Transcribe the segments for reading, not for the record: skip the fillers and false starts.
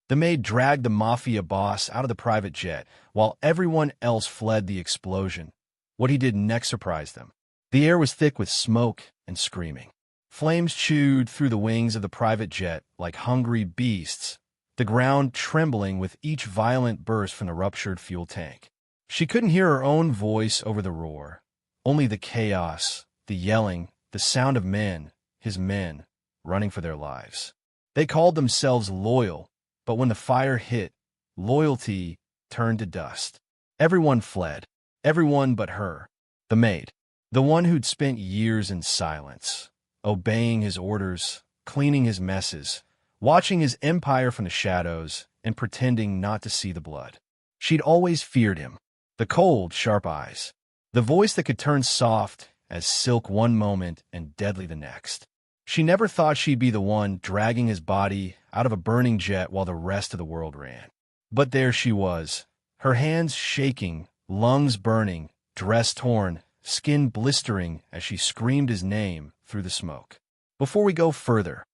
The maid dragged the Mafia boss out of the private jet, while everyone else fled the explosion. What he did next surprised them. The air was thick with smoke and screaming. Flames chewed through the wings of the private jet like hungry beasts, the ground trembling with each violent burst from the ruptured fuel tank. She couldn't hear her own voice over the roar, only the chaos, the yelling, the sound of men, his men, running for their lives. They called themselves loyal, but when the fire hit, loyalty turned to dust. Everyone fled, everyone but her, the maid, the one who'd spent years in silence, obeying his orders, cleaning his messes, watching his empire from the shadows, and pretending not to see the blood. She'd always feared him, the cold, sharp eyes, the voice that could turn soft as silk one moment and deadly the next. She never thought she'd be the one dragging his body out of a burning jet while the rest of the world ran. But there she was, her hands shaking, lungs burning, dress torn, skin blistering as she screamed his name through the smoke. Before we go further,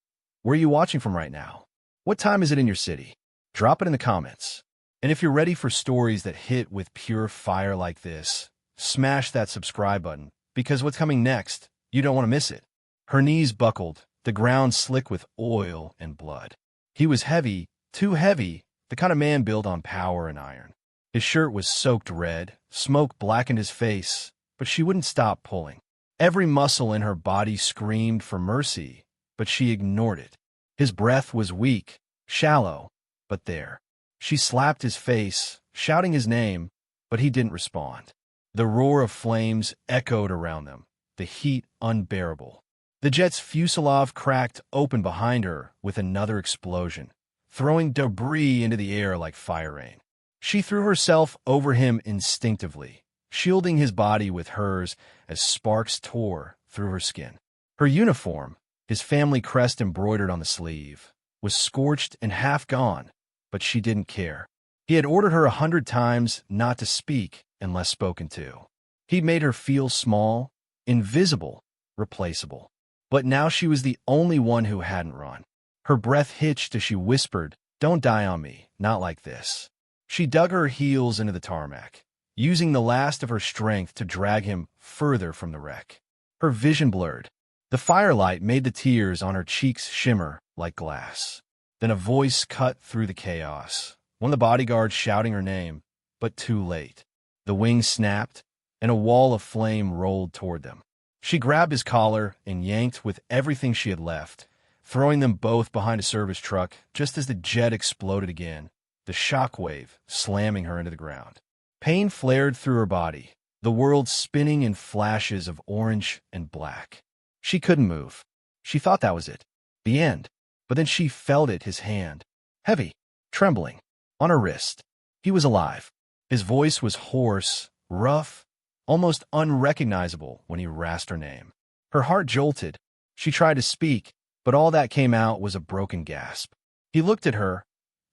where are you watching from right now? What time is it in your city? Drop it in the comments. And if you're ready for stories that hit with pure fire like this, smash that subscribe button, because what's coming next, you don't want to miss it. Her knees buckled, the ground slick with oil and blood. He was heavy, too heavy, the kind of man built on power and iron. His shirt was soaked red, smoke blackened his face, but she wouldn't stop pulling. Every muscle in her body screamed for mercy, but she ignored it. His breath was weak, shallow, but there. She slapped his face, shouting his name, but he didn't respond. The roar of flames echoed around them, the heat unbearable. The jet's fuselage cracked open behind her with another explosion, throwing debris into the air like fire rain. She threw herself over him instinctively, shielding his body with hers as sparks tore through her skin. Her uniform, his family crest embroidered on the sleeve, was scorched and half gone, but she didn't care. He had ordered her 100 times not to speak unless spoken to. He'd made her feel small, invisible, replaceable. But now she was the only one who hadn't run. Her breath hitched as she whispered, "Don't die on me, not like this." She dug her heels into the tarmac, using the last of her strength to drag him further from the wreck. Her vision blurred. The firelight made the tears on her cheeks shimmer like glass. Then a voice cut through the chaos, one of the bodyguards shouting her name, but too late. The wings snapped, and a wall of flame rolled toward them. She grabbed his collar and yanked with everything she had left, throwing them both behind a service truck just as the jet exploded again, the shockwave slamming her into the ground. Pain flared through her body, the world spinning in flashes of orange and black. She couldn't move. She thought that was it, the end. But then she felt it, his hand, heavy, trembling, on her wrist. He was alive. His voice was hoarse, rough, almost unrecognizable when he rasped her name. Her heart jolted. She tried to speak, but all that came out was a broken gasp. He looked at her,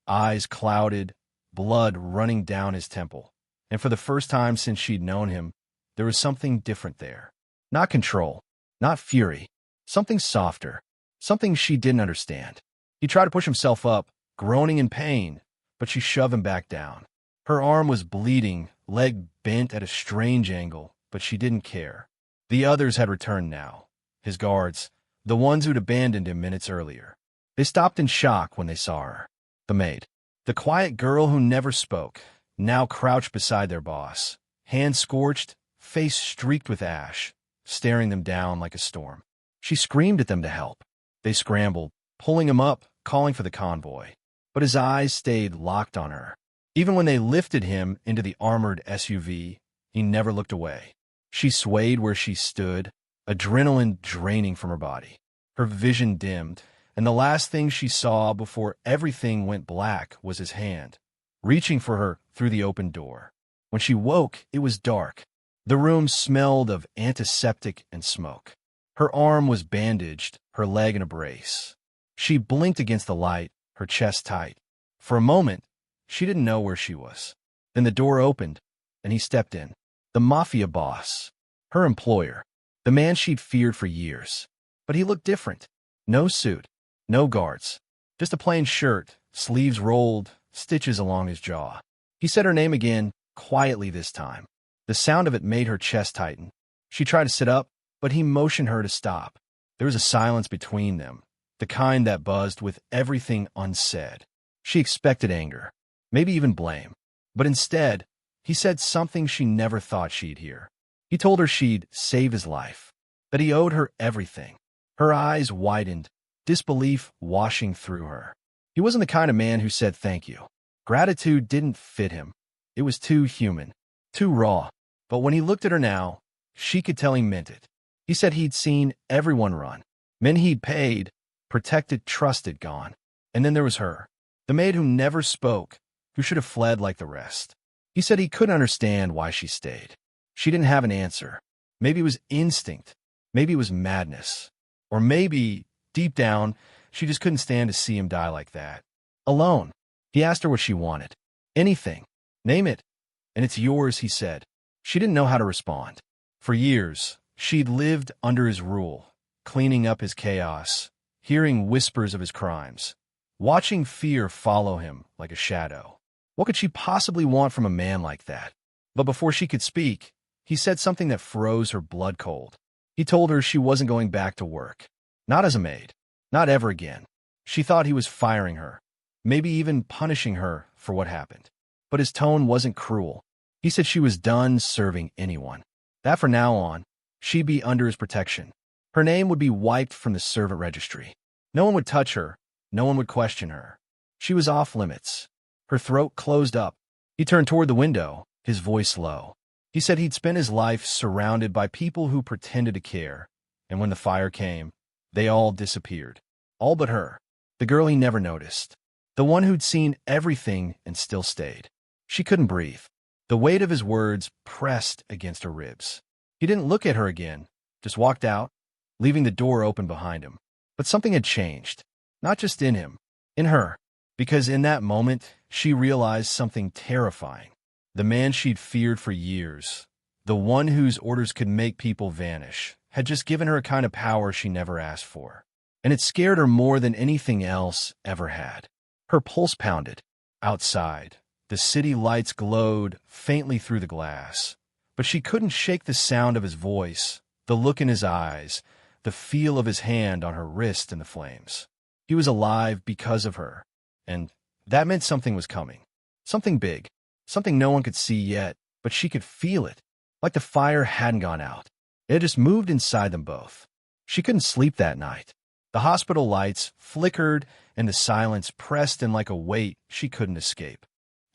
eyes clouded, blood running down his temple. And for the first time since she'd known him, there was something different there. Not control, not fury, something softer, something she didn't understand. He tried to push himself up, groaning in pain, but she shoved him back down. Her arm was bleeding, leg bent at a strange angle, but she didn't care. The others had returned now. His guards, the ones who'd abandoned him minutes earlier. They stopped in shock when they saw her. The maid, the quiet girl who never spoke, now crouched beside their boss, hands scorched, face streaked with ash, staring them down like a storm. She screamed at them to help. They scrambled, pulling him up, calling for the convoy. But his eyes stayed locked on her. Even when they lifted him into the armored SUV, he never looked away. She swayed where she stood, adrenaline draining from her body. Her vision dimmed, and the last thing she saw before everything went black was his hand, reaching for her through the open door. When she woke, it was dark. The room smelled of antiseptic and smoke. Her arm was bandaged, her leg in a brace. She blinked against the light, her chest tight. For a moment, she didn't know where she was. Then the door opened, and he stepped in. The Mafia boss, her employer, the man she'd feared for years. But he looked different. No suit, no guards, just a plain shirt, sleeves rolled, stitches along his jaw. He said her name again, quietly this time. The sound of it made her chest tighten. She tried to sit up, but he motioned her to stop. There was a silence between them, the kind that buzzed with everything unsaid. She expected anger, maybe even blame. But instead, he said something she never thought she'd hear. He told her she'd save his life, that he owed her everything. Her eyes widened, disbelief washing through her. He wasn't the kind of man who said thank you. Gratitude didn't fit him. It was too human, too raw. But when he looked at her now, she could tell he meant it. He said he'd seen everyone run. Men he'd paid, protected, trusted, gone. And then there was her, the maid who never spoke, who should have fled like the rest. He said he couldn't understand why she stayed. She didn't have an answer. Maybe it was instinct. Maybe it was madness. Or maybe, deep down, she just couldn't stand to see him die like that. Alone. He asked her what she wanted. Anything. Name it. And it's yours, he said. She didn't know how to respond. For years, she'd lived under his rule, cleaning up his chaos, hearing whispers of his crimes, watching fear follow him like a shadow. What could she possibly want from a man like that? But before she could speak, he said something that froze her blood cold. He told her she wasn't going back to work. Not as a maid. Not ever again. She thought he was firing her, maybe even punishing her for what happened. But his tone wasn't cruel. He said she was done serving anyone. That from now on, she'd be under his protection. Her name would be wiped from the servant registry. No one would touch her. No one would question her. She was off limits. Her throat closed up. He turned toward the window, his voice low. He said he'd spent his life surrounded by people who pretended to care, and when the fire came, they all disappeared. All but her, the girl he never noticed, the one who'd seen everything and still stayed. She couldn't breathe. The weight of his words pressed against her ribs. He didn't look at her again, just walked out, leaving the door open behind him. But something had changed, not just in him, in her, because in that moment, she realized something terrifying. The man she'd feared for years, the one whose orders could make people vanish, had just given her a kind of power she never asked for. And it scared her more than anything else ever had. Her pulse pounded. Outside, the city lights glowed faintly through the glass, but she couldn't shake the sound of his voice, the look in his eyes, the feel of his hand on her wrist in the flames. He was alive because of her, and that meant something was coming. Something big, something no one could see yet, but she could feel it, like the fire hadn't gone out. It had just moved inside them both. She couldn't sleep that night. The hospital lights flickered, and the silence pressed in like a weight she couldn't escape.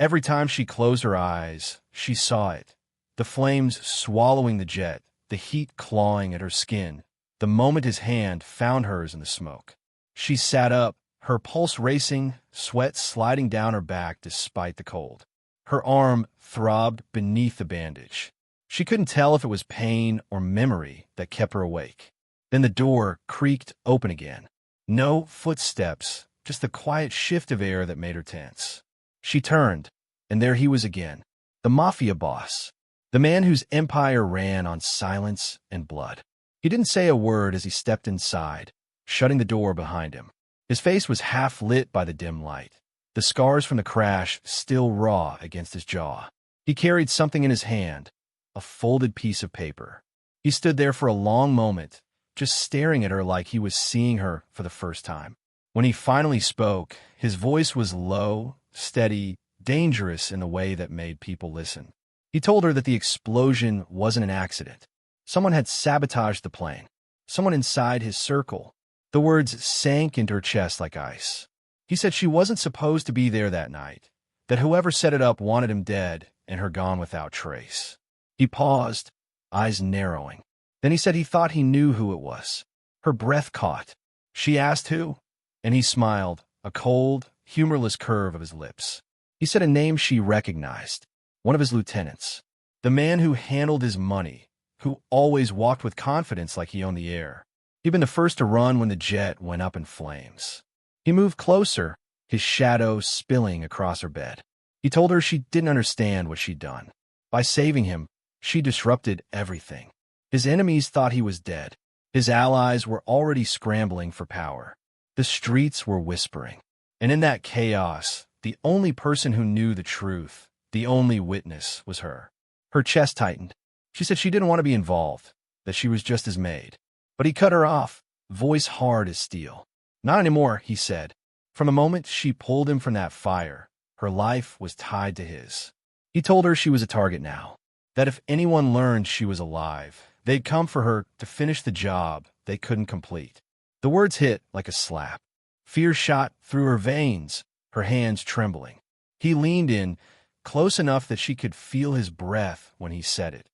Every time she closed her eyes, she saw it. The flames swallowing the jet, the heat clawing at her skin, the moment his hand found hers in the smoke. She sat up, her pulse racing, sweat sliding down her back despite the cold. Her arm throbbed beneath the bandage. She couldn't tell if it was pain or memory that kept her awake. Then the door creaked open again. No footsteps, just the quiet shift of air that made her tense. She turned, and there he was again, the Mafia boss, the man whose empire ran on silence and blood. He didn't say a word as he stepped inside, shutting the door behind him. His face was half lit by the dim light, the scars from the crash still raw against his jaw. He carried something in his hand, a folded piece of paper. He stood there for a long moment, just staring at her like he was seeing her for the first time. When he finally spoke, his voice was low, steady, dangerous in a way that made people listen. He told her that the explosion wasn't an accident. Someone had sabotaged the plane. Someone inside his circle. The words sank into her chest like ice. He said she wasn't supposed to be there that night, that whoever set it up wanted him dead and her gone without trace. He paused, eyes narrowing. Then he said he thought he knew who it was. Her breath caught. She asked who, and he smiled, a cold, humorless curve of his lips. He said a name she recognized, one of his lieutenants, the man who handled his money, who always walked with confidence like he owned the air. He'd been the first to run when the jet went up in flames. He moved closer, his shadow spilling across her bed. He told her she didn't understand what she'd done. By saving him, she disrupted everything. His enemies thought he was dead. His allies were already scrambling for power. The streets were whispering. And in that chaos, the only person who knew the truth, the only witness, was her. Her chest tightened. She said she didn't want to be involved, that she was just his maid. But he cut her off, voice hard as steel. Not anymore, he said. From the moment she pulled him from that fire, her life was tied to his. He told her she was a target now, that if anyone learned she was alive, they'd come for her to finish the job they couldn't complete. The words hit like a slap. Fear shot through her veins, her hands trembling. He leaned in, close enough that she could feel his breath when he said it.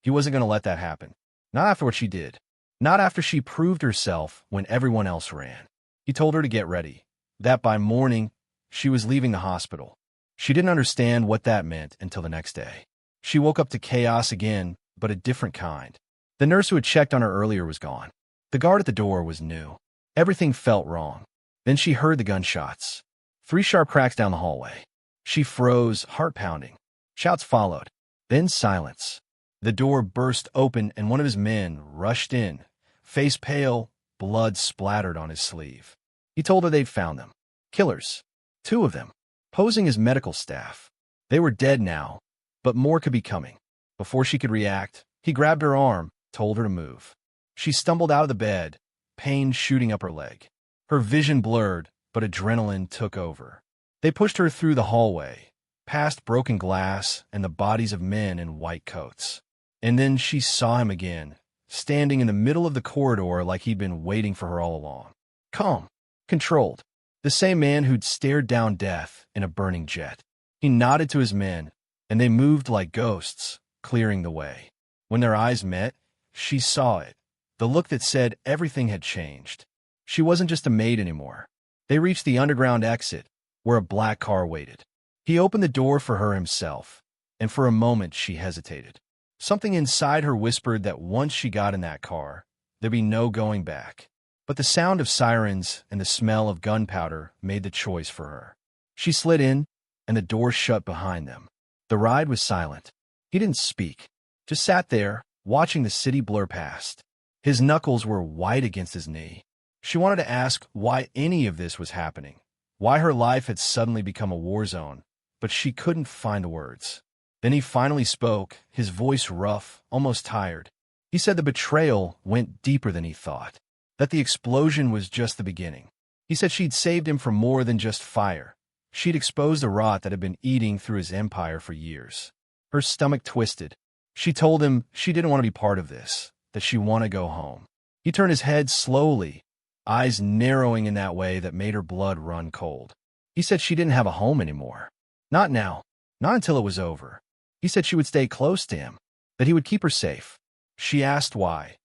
He wasn't going to let that happen. Not after what she did. Not after she proved herself when everyone else ran. He told her to get ready, that by morning, she was leaving the hospital. She didn't understand what that meant until the next day. She woke up to chaos again, but a different kind. The nurse who had checked on her earlier was gone. The guard at the door was new. Everything felt wrong. Then she heard the gunshots. 3 sharp cracks down the hallway. She froze, heart pounding. Shouts followed. Then silence. The door burst open and one of his men rushed in, face pale, blood splattered on his sleeve. He told her they'd found them. Killers. 2 of them. Posing as medical staff. They were dead now, but more could be coming. Before she could react, he grabbed her arm, told her to move. She stumbled out of the bed, pain shooting up her leg. Her vision blurred, but adrenaline took over. They pushed her through the hallway, past broken glass and the bodies of men in white coats. And then she saw him again, standing in the middle of the corridor like he'd been waiting for her all along. Calm, controlled. The same man who'd stared down death in a burning jet. He nodded to his men, and they moved like ghosts, clearing the way. When their eyes met, she saw it, the look that said everything had changed. She wasn't just a maid anymore. They reached the underground exit, where a black car waited. He opened the door for her himself, and for a moment she hesitated. Something inside her whispered that once she got in that car, there'd be no going back. But the sound of sirens and the smell of gunpowder made the choice for her. She slid in, and the door shut behind them. The ride was silent. He didn't speak, just sat there, watching the city blur past. His knuckles were white against his knee. She wanted to ask why any of this was happening, why her life had suddenly become a war zone, but she couldn't find the words. Then he finally spoke, his voice rough, almost tired. He said the betrayal went deeper than he thought, that the explosion was just the beginning. He said she'd saved him from more than just fire. She'd exposed a rot that had been eating through his empire for years. Her stomach twisted. She told him she didn't want to be part of this, that she wanted to go home. He turned his head slowly, eyes narrowing in that way that made her blood run cold. He said she didn't have a home anymore. Not now. Not until it was over. He said she would stay close to him, that he would keep her safe. She asked why.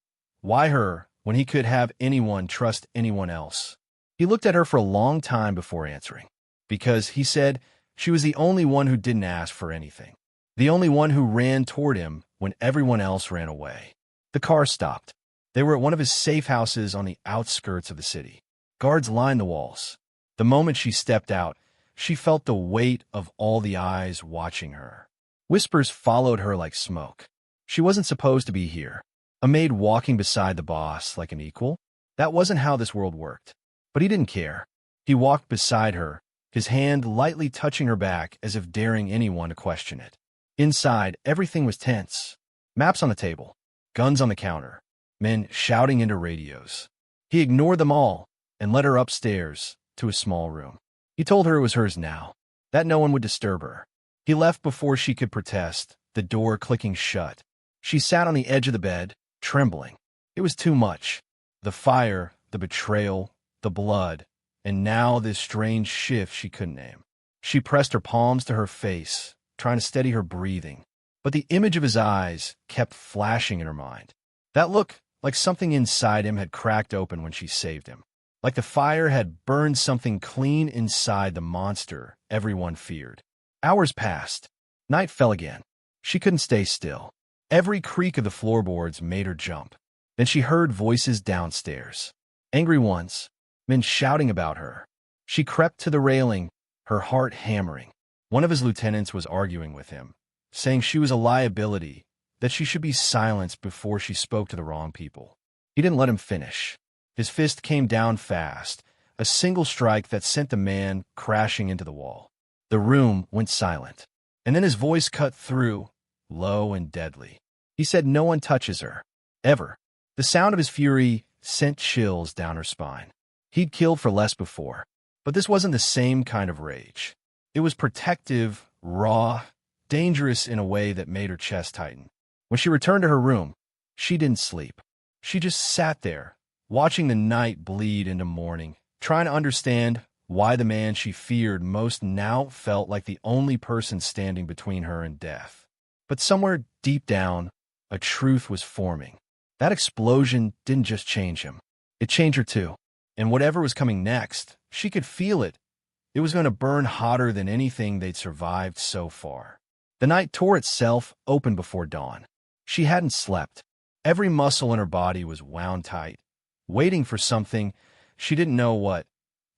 Why her, when he could have anyone trust anyone else? He looked at her for a long time before answering. Because, he said, she was the only one who didn't ask for anything. The only one who ran toward him when everyone else ran away. The car stopped. They were at one of his safe houses on the outskirts of the city. Guards lined the walls. The moment she stepped out, she felt the weight of all the eyes watching her. Whispers followed her like smoke. She wasn't supposed to be here. A maid walking beside the boss like an equal? That wasn't how this world worked. But he didn't care. He walked beside her, his hand lightly touching her back as if daring anyone to question it. Inside, everything was tense. Maps on the table, guns on the counter, men shouting into radios. He ignored them all and led her upstairs to a small room. He told her it was hers now, that no one would disturb her. He left before she could protest, the door clicking shut. She sat on the edge of the bed, trembling. It was too much. The fire, the betrayal, the blood, and now this strange shift she couldn't name. She pressed her palms to her face, trying to steady her breathing. But the image of his eyes kept flashing in her mind. That look, like something inside him had cracked open when she saved him. Like the fire had burned something clean inside the monster everyone feared. Hours passed. Night fell again. She couldn't stay still. Every creak of the floorboards made her jump. Then she heard voices downstairs. Angry ones, men shouting about her. She crept to the railing, her heart hammering. One of his lieutenants was arguing with him, saying she was a liability, that she should be silenced before she spoke to the wrong people. He didn't let him finish. His fist came down fast, a single strike that sent the man crashing into the wall. The room went silent, and then his voice cut through, low and deadly. He said, "No one touches her. Ever." The sound of his fury sent chills down her spine. He'd killed for less before, but this wasn't the same kind of rage. It was protective, raw, dangerous in a way that made her chest tighten. When she returned to her room, she didn't sleep. She just sat there, watching the night bleed into morning, trying to understand why the man she feared most now felt like the only person standing between her and death. But somewhere deep down, a truth was forming. That explosion didn't just change him. It changed her too. And whatever was coming next, she could feel it. It was going to burn hotter than anything they'd survived so far. The night tore itself open before dawn. She hadn't slept. Every muscle in her body was wound tight, waiting for something. She didn't know what.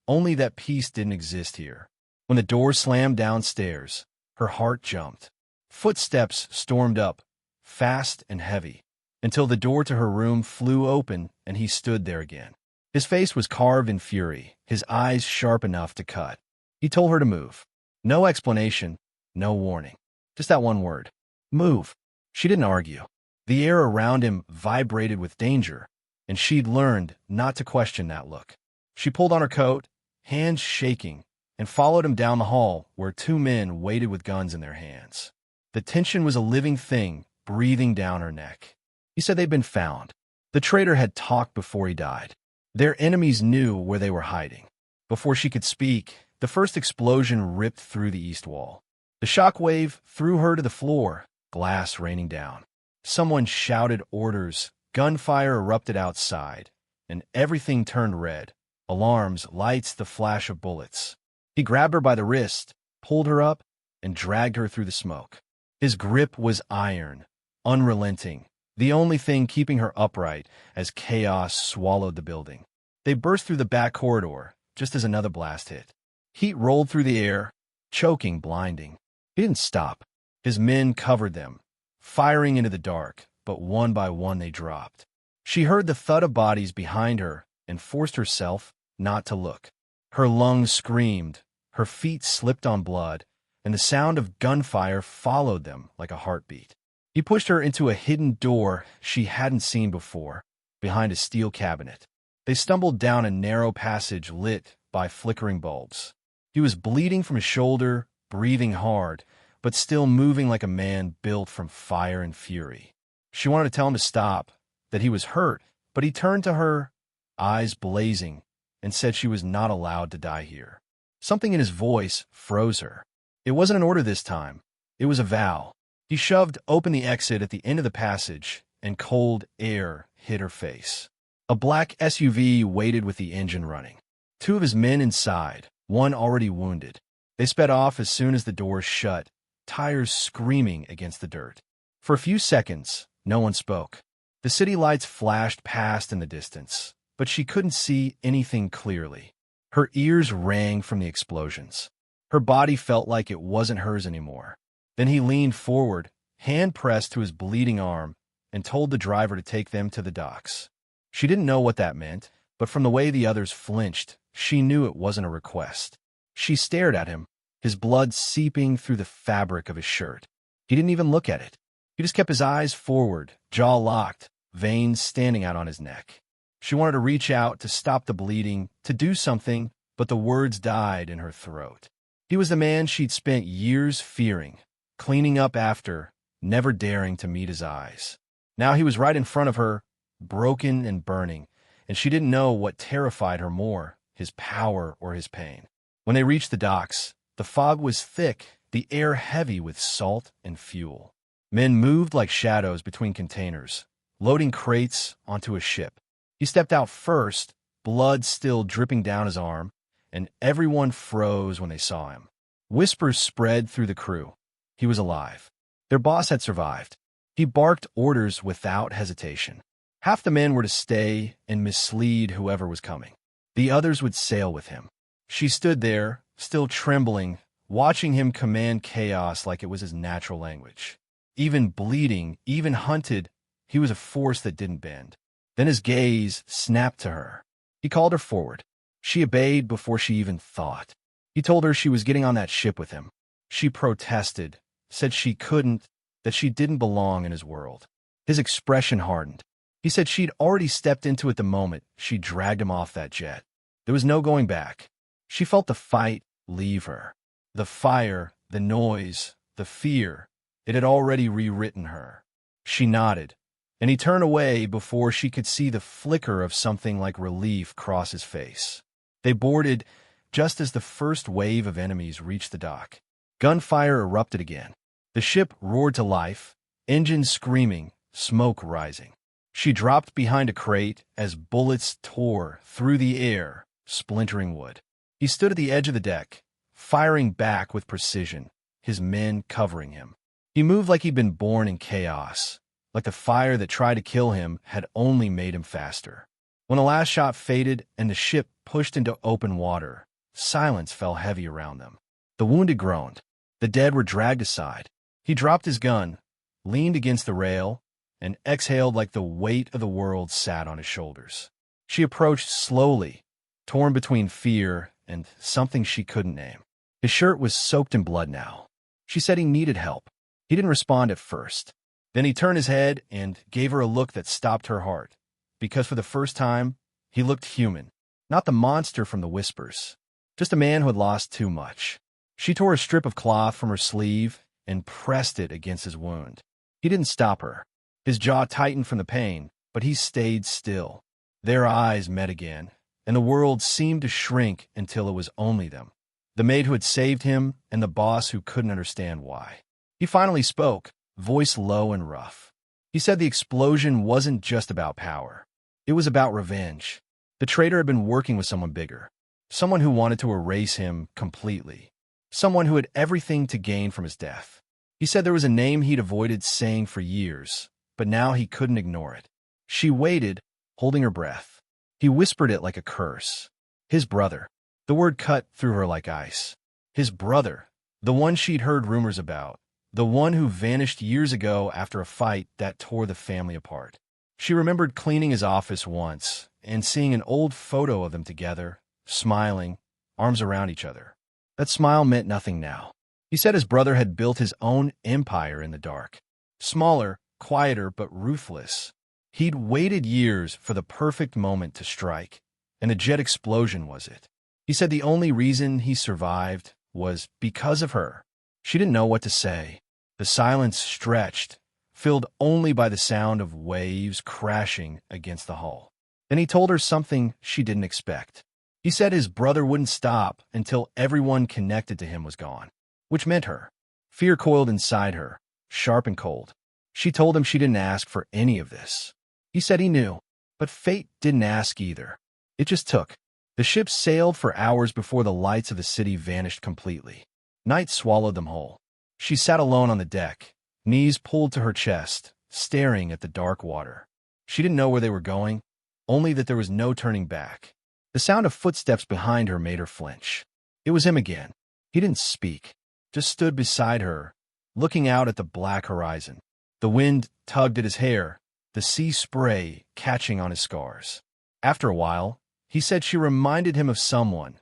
Only that peace didn't exist here. When the door slammed downstairs, her heart jumped. Footsteps stormed up, fast and heavy, until the door to her room flew open and he stood there again. His face was carved in fury, his eyes sharp enough to cut. He told her to move. No explanation, no warning. Just that one word. Move. She didn't argue. The air around him vibrated with danger, and she'd learned not to question that look. She pulled on her coat, hands shaking, and followed him down the hall where two men waited with guns in their hands. The tension was a living thing breathing down her neck. He said they'd been found. The traitor had talked before he died. Their enemies knew where they were hiding. Before she could speak, the first explosion ripped through the east wall. The shock wave threw her to the floor, glass raining down. Someone shouted orders, gunfire erupted outside, and everything turned red. Alarms, lights, the flash of bullets. He grabbed her by the wrist, pulled her up, and dragged her through the smoke. His grip was iron, unrelenting, the only thing keeping her upright as chaos swallowed the building. They burst through the back corridor, just as another blast hit. Heat rolled through the air, choking, blinding. He didn't stop. His men covered them, firing into the dark, but one by one they dropped. She heard the thud of bodies behind her and forced herself not to look. Her lungs screamed, her feet slipped on blood, and the sound of gunfire followed them like a heartbeat. He pushed her into a hidden door she hadn't seen before, behind a steel cabinet. They stumbled down a narrow passage lit by flickering bulbs. He was bleeding from his shoulder, breathing hard, but still moving like a man built from fire and fury. She wanted to tell him to stop, that he was hurt, but he turned to her, eyes blazing, and said she was not allowed to die here. Something in his voice froze her. It wasn't an order this time. It was a vow. He shoved open the exit at the end of the passage, and cold air hit her face. A black SUV waited with the engine running. Two of his men inside, one already wounded. They sped off as soon as the doors shut, tires screaming against the dirt. For a few seconds, no one spoke. The city lights flashed past in the distance, but she couldn't see anything clearly. Her ears rang from the explosions. Her body felt like it wasn't hers anymore. Then he leaned forward, hand pressed to his bleeding arm, and told the driver to take them to the docks. She didn't know what that meant, but from the way the others flinched, she knew it wasn't a request. She stared at him, his blood seeping through the fabric of his shirt. He didn't even look at it. He just kept his eyes forward, jaw locked, veins standing out on his neck. She wanted to reach out to stop the bleeding, to do something, but the words died in her throat. He was the man she'd spent years fearing, cleaning up after, never daring to meet his eyes. Now he was right in front of her, broken and burning, and she didn't know what terrified her more, his power or his pain. When they reached the docks, the fog was thick, the air heavy with salt and fuel. Men moved like shadows between containers, loading crates onto a ship. He stepped out first, blood still dripping down his arm, and everyone froze when they saw him. Whispers spread through the crew. He was alive. Their boss had survived. He barked orders without hesitation. Half the men were to stay and mislead whoever was coming. The others would sail with him. She stood there, still trembling, watching him command chaos like it was his natural language. Even bleeding, even hunted, he was a force that didn't bend. Then his gaze snapped to her. He called her forward. She obeyed before she even thought. He told her she was getting on that ship with him. She protested, said she couldn't, that she didn't belong in his world. His expression hardened. He said she'd already stepped into it the moment she dragged him off that jet. There was no going back. She felt the fight leave her. The fire, the noise, the fear, it had already rewritten her. She nodded, and he turned away before she could see the flicker of something like relief cross his face. They boarded just as the first wave of enemies reached the dock. Gunfire erupted again. The ship roared to life, engines screaming, smoke rising. She dropped behind a crate as bullets tore through the air, splintering wood. He stood at the edge of the deck, firing back with precision, his men covering him. He moved like he'd been born in chaos, like the fire that tried to kill him had only made him faster. When the last shot faded and the ship pushed into open water, silence fell heavy around them. The wounded groaned. The dead were dragged aside. He dropped his gun, leaned against the rail, and exhaled like the weight of the world sat on his shoulders. She approached slowly, torn between fear and something she couldn't name. His shirt was soaked in blood now. She said he needed help. He didn't respond at first. Then he turned his head and gave her a look that stopped her heart, because for the first time, he looked human, not the monster from the whispers, just a man who had lost too much. She tore a strip of cloth from her sleeve and pressed it against his wound. He didn't stop her. His jaw tightened from the pain, but he stayed still. Their eyes met again, and the world seemed to shrink until it was only them. The maid who had saved him and the boss who couldn't understand why. He finally spoke, voice low and rough. He said the explosion wasn't just about power. It was about revenge. The traitor had been working with someone bigger, someone who wanted to erase him completely, someone who had everything to gain from his death. He said there was a name he'd avoided saying for years, but now he couldn't ignore it. She waited, holding her breath. He whispered it like a curse. His brother. The word cut through her like ice. His brother, the one she'd heard rumors about, the one who vanished years ago after a fight that tore the family apart. She remembered cleaning his office once and seeing an old photo of them together, smiling, arms around each other. That smile meant nothing now. He said his brother had built his own empire in the dark. Smaller, quieter, but ruthless. He'd waited years for the perfect moment to strike, and a jet explosion was it. He said the only reason he survived was because of her. She didn't know what to say. The silence stretched, filled only by the sound of waves crashing against the hull. Then he told her something she didn't expect. He said his brother wouldn't stop until everyone connected to him was gone, which meant her. Fear coiled inside her, sharp and cold. She told him she didn't ask for any of this. He said he knew, but fate didn't ask either. It just took. The ship sailed for hours before the lights of the city vanished completely. Night swallowed them whole. She sat alone on the deck, knees pulled to her chest, staring at the dark water. She didn't know where they were going, only that there was no turning back. The sound of footsteps behind her made her flinch. It was him again. He didn't speak, just stood beside her, looking out at the black horizon. The wind tugged at his hair, the sea spray catching on his scars. After a while, he said she reminded him of someone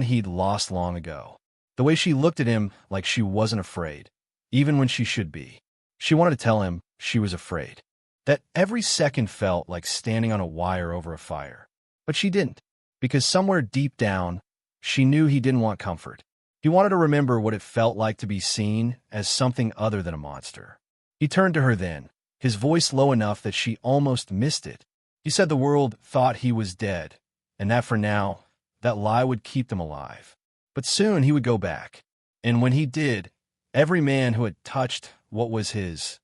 he'd lost long ago. The way she looked at him like she wasn't afraid, even when she should be. She wanted to tell him she was afraid, that every second felt like standing on a wire over a fire. But she didn't, because somewhere deep down, she knew he didn't want comfort. He wanted to remember what it felt like to be seen as something other than a monster. He turned to her then, his voice low enough that she almost missed it. He said the world thought he was dead, and that for now, that lie would keep them alive. But soon he would go back, and when he did, every man who had touched what was his,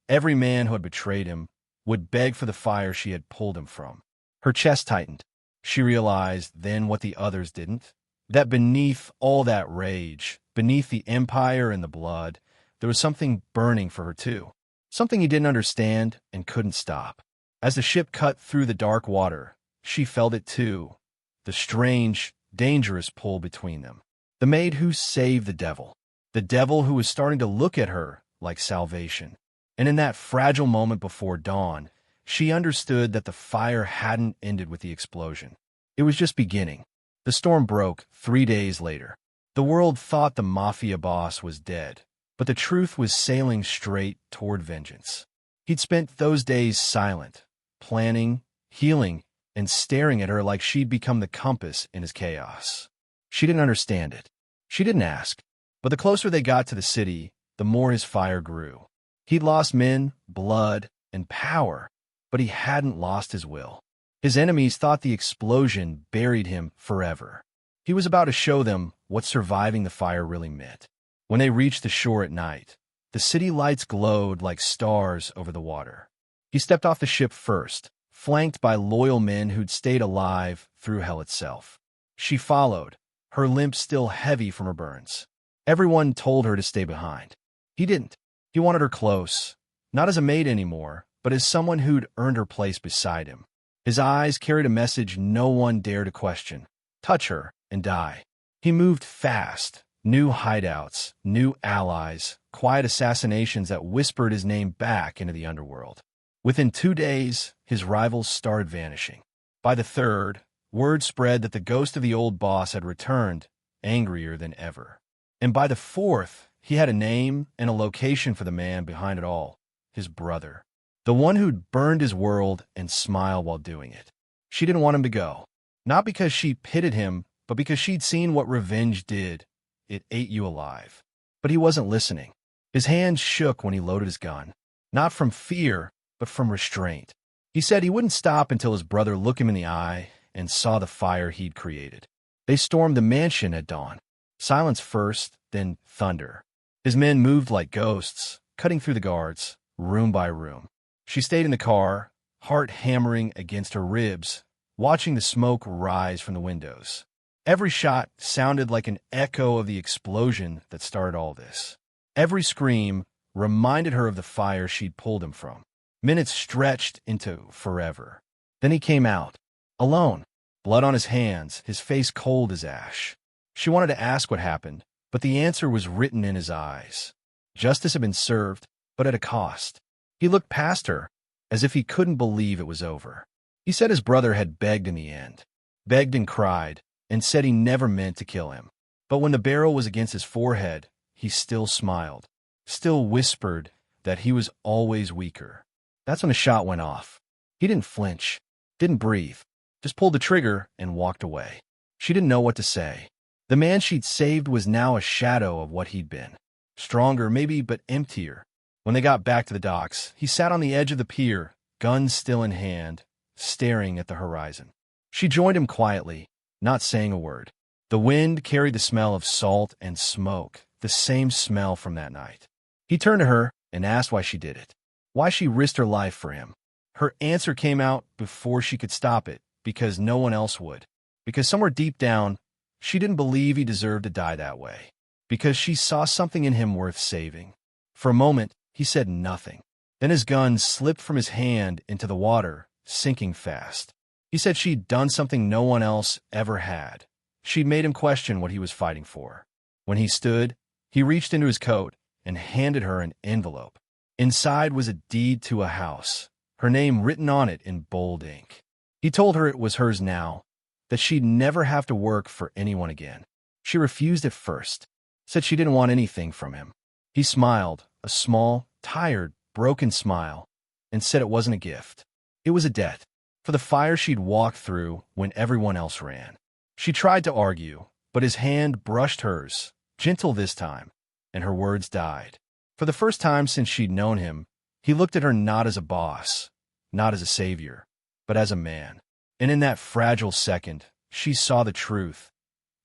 every man who had betrayed him, would beg for the fire she had pulled him from. Her chest tightened. She realized then what the others didn't, that beneath all that rage, beneath the empire and the blood, there was something burning for her too, something he didn't understand and couldn't stop. As the ship cut through the dark water, she felt it too, the strange, dangerous pull between them. The maid who saved the devil who was starting to look at her like salvation. And in that fragile moment before dawn, she understood that the fire hadn't ended with the explosion. It was just beginning. The storm broke 3 days later. The world thought the Mafia boss was dead, but the truth was sailing straight toward vengeance. He'd spent those days silent, planning, healing, and staring at her like she'd become the compass in his chaos. She didn't understand it. She didn't ask. But the closer they got to the city, the more his fire grew. He'd lost men, blood, and power, but he hadn't lost his will. His enemies thought the explosion buried him forever. He was about to show them what surviving the fire really meant. When they reached the shore at night, the city lights glowed like stars over the water. He stepped off the ship first, flanked by loyal men who'd stayed alive through hell itself. She followed, her limp still heavy from her burns. Everyone told her to stay behind. He didn't. He wanted her close, not as a maid anymore, but as someone who'd earned her place beside him. His eyes carried a message no one dared to question. Touch her and die. He moved fast. New hideouts, new allies, quiet assassinations that whispered his name back into the underworld. Within 2 days, his rivals started vanishing. By the third, word spread that the ghost of the old boss had returned, angrier than ever. And by the fourth, he had a name and a location for the man behind it all, his brother. The one who'd burned his world and smiled while doing it. She didn't want him to go. Not because she pitied him, but because she'd seen what revenge did. It ate you alive. But he wasn't listening. His hands shook when he loaded his gun. Not from fear, but from restraint. He said he wouldn't stop until his brother looked him in the eye and saw the fire he'd created. They stormed the mansion at dawn. Silence first, then thunder. His men moved like ghosts, cutting through the guards, room by room. She stayed in the car, heart hammering against her ribs, watching the smoke rise from the windows. Every shot sounded like an echo of the explosion that started all this. Every scream reminded her of the fire she'd pulled him from. Minutes stretched into forever. Then he came out, alone, blood on his hands, his face cold as ash. She wanted to ask what happened, but the answer was written in his eyes. Justice had been served, but at a cost. He looked past her, as if he couldn't believe it was over. He said his brother had begged in the end, begged and cried, and said he never meant to kill him. But when the barrel was against his forehead, he still smiled, still whispered that he was always weaker. That's when the shot went off. He didn't flinch, didn't breathe, just pulled the trigger and walked away. She didn't know what to say. The man she'd saved was now a shadow of what he'd been. Stronger, maybe, but emptier. When they got back to the docks, he sat on the edge of the pier, gun still in hand, staring at the horizon. She joined him quietly, not saying a word. The wind carried the smell of salt and smoke, the same smell from that night. He turned to her and asked why she did it, why she risked her life for him. Her answer came out before she could stop it, because no one else would. Because somewhere deep down, she didn't believe he deserved to die that way. Because she saw something in him worth saving. For a moment, he said nothing. Then his gun slipped from his hand into the water, sinking fast. He said she'd done something no one else ever had. She'd made him question what he was fighting for. When he stood, he reached into his coat and handed her an envelope. Inside was a deed to a house, her name written on it in bold ink. He told her it was hers now, that she'd never have to work for anyone again. She refused at first, said she didn't want anything from him. He smiled, a small, tired, broken smile, and said it wasn't a gift. It was a debt. For the fire she'd walked through when everyone else ran. She tried to argue, but his hand brushed hers, gentle this time, and her words died. For the first time since she'd known him, he looked at her not as a boss, not as a savior, but as a man. And in that fragile second, she saw the truth.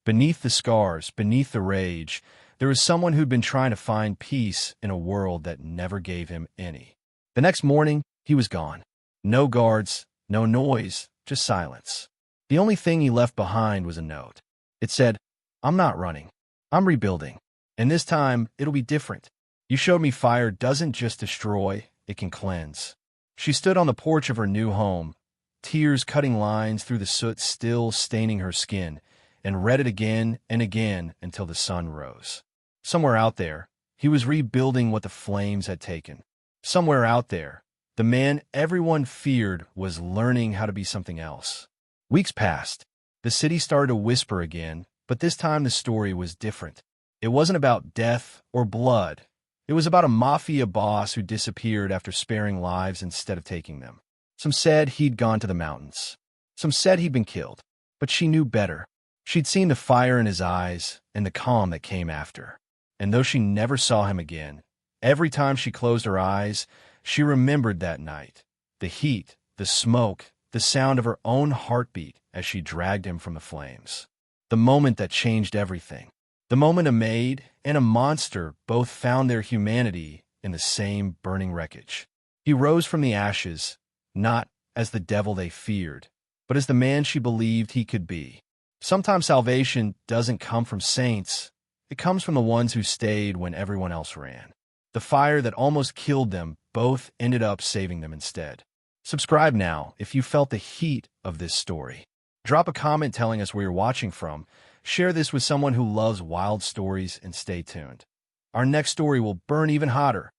Beneath the scars, beneath the rage, there was someone who'd been trying to find peace in a world that never gave him any. The next morning, he was gone. No guards, no noise, just silence. The only thing he left behind was a note. It said, "I'm not running. I'm rebuilding. And this time, it'll be different. You showed me fire doesn't just destroy, it can cleanse." She stood on the porch of her new home, tears cutting lines through the soot still staining her skin, and read it again and again until the sun rose. Somewhere out there, he was rebuilding what the flames had taken. Somewhere out there, the man everyone feared was learning how to be something else. Weeks passed. The city started to whisper again, but this time the story was different. It wasn't about death or blood. It was about a mafia boss who disappeared after sparing lives instead of taking them. Some said he'd gone to the mountains. Some said he'd been killed. But she knew better. She'd seen the fire in his eyes and the calm that came after. And though she never saw him again, every time she closed her eyes, she remembered that night. The heat, the smoke, the sound of her own heartbeat as she dragged him from the flames. The moment that changed everything. The moment a maid and a monster both found their humanity in the same burning wreckage. He rose from the ashes, not as the devil they feared, but as the man she believed he could be. Sometimes salvation doesn't come from saints. It comes from the ones who stayed when everyone else ran. The fire that almost killed them both ended up saving them instead. Subscribe now if you felt the heat of this story. Drop a comment telling us where you're watching from. Share this with someone who loves wild stories and stay tuned. Our next story will burn even hotter.